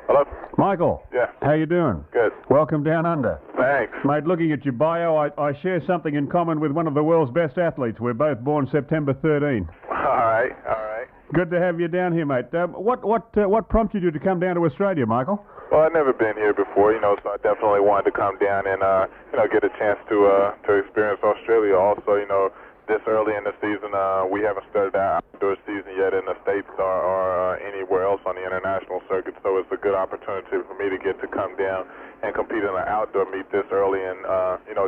Hello? Michael. Yeah. How you doing? Good. Welcome down under. Thanks. Mate, looking at your bio, I share something in common with one of the world's best athletes. We're both born September 13. All right. Good to have you down here, mate. What prompted you to come down to Australia, Michael? Well, I've never been here before, so I definitely wanted to come down and, get a chance to experience Australia. Also, this early in the season, we haven't started our outdoor season yet in the States or anywhere else on the international circuit, so it's a good opportunity for me to get to come down and compete in an outdoor meet this early and,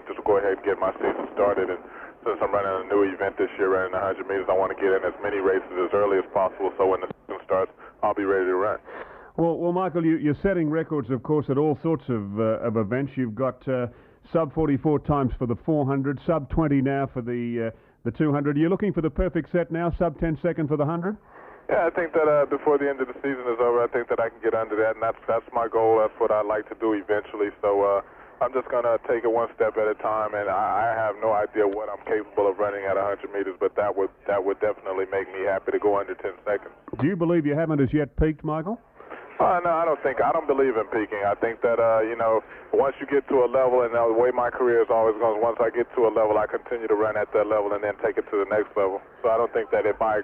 just go ahead and get my season started. And since I'm running a new event this year, running 100 meters, I want to get in as many races as early as possible so when the season starts, I'll be ready to run. Well, Michael, you're setting records, of course, at all sorts of events. You've got sub 44 times for the 400, sub 20 now for the 200. Are you looking for the perfect set now, sub 10 second for the 100? Yeah, I think that before the end of the season is over, I think that I can get under that, and that's my goal. That's what I'd like to do eventually. So I'm just going to take it one step at a time, and I have no idea what I'm capable of running at 100 meters, but that would definitely make me happy to go under 10 seconds. Do you believe you haven't as yet peaked, Michael? No, I don't believe in peaking. I think that, once you get to a level, and the way my career is always going, once I get to a level, I continue to run at that level and then take it to the next level. So I don't think that if I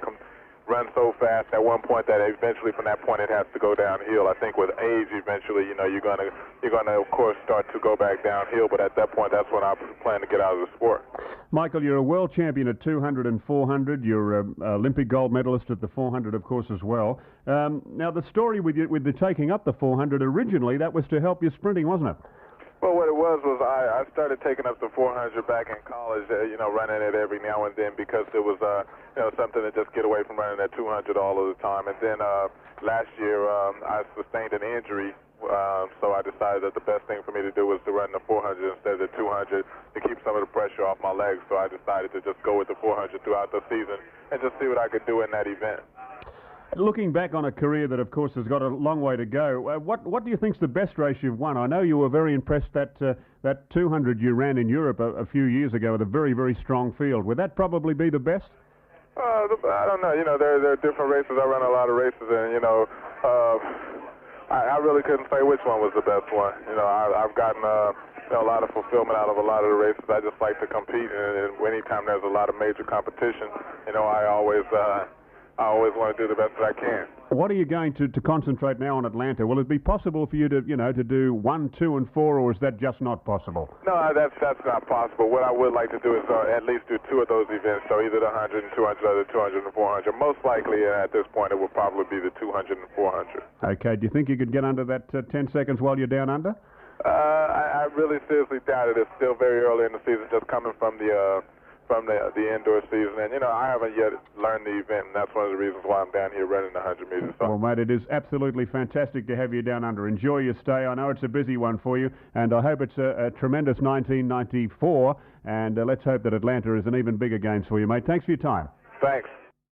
run so fast at one point that eventually from that point it has to go downhill. I think with age, eventually, you're gonna of course start to go back downhill, but at that point, that's when I plan to get out of the sport. Michael, you're a world champion at 200 and 400. You're an Olympic gold medalist at the 400, of course, as well. Now, the story with the taking up the 400, originally, that was to help your sprinting, wasn't it? Well, what it was I started taking up the 400 back in college, running it every now and then because it was, something to just get away from running at 200 all of the time. And then last year I sustained an injury, so I decided that the best thing for me to do was to run the 400 instead of the 200 to keep some of the pressure off my legs. So I decided to just go with the 400 throughout the season and just see what I could do in that event. Looking back on a career that, of course, has got a long way to go, what do you think's the best race you've won? I know you were very impressed that 200 you ran in Europe a few years ago with a very, very strong field. Would that probably be the best? I don't know. There are different races. I run a lot of races, and I really couldn't say which one was the best one. I've gotten a lot of fulfillment out of a lot of the races. I just like to compete, and anytime there's a lot of major competition, I always want to do the best that I can. What are you going to concentrate now on Atlanta? Will it be possible for you to do 1, 2, and 4, or is that just not possible? No, that's not possible. What I would like to do is at least do 2 of those events, so either the 100 and 200 or the 200 and 400. Most likely at this point it will probably be the 200 and 400. Okay, do you think you could get under that 10 seconds while you're down under? I really seriously doubt it. It's still very early in the season, just coming from the indoor season, and I haven't yet learned the event, and that's one of the reasons why I'm down here running the 100 meters. So. Well, mate, it is absolutely fantastic to have you down under. Enjoy your stay. I know it's a busy one for you, and I hope it's a tremendous 1994, and let's hope that Atlanta is an even bigger games for you, mate. Thanks for your time. Thanks.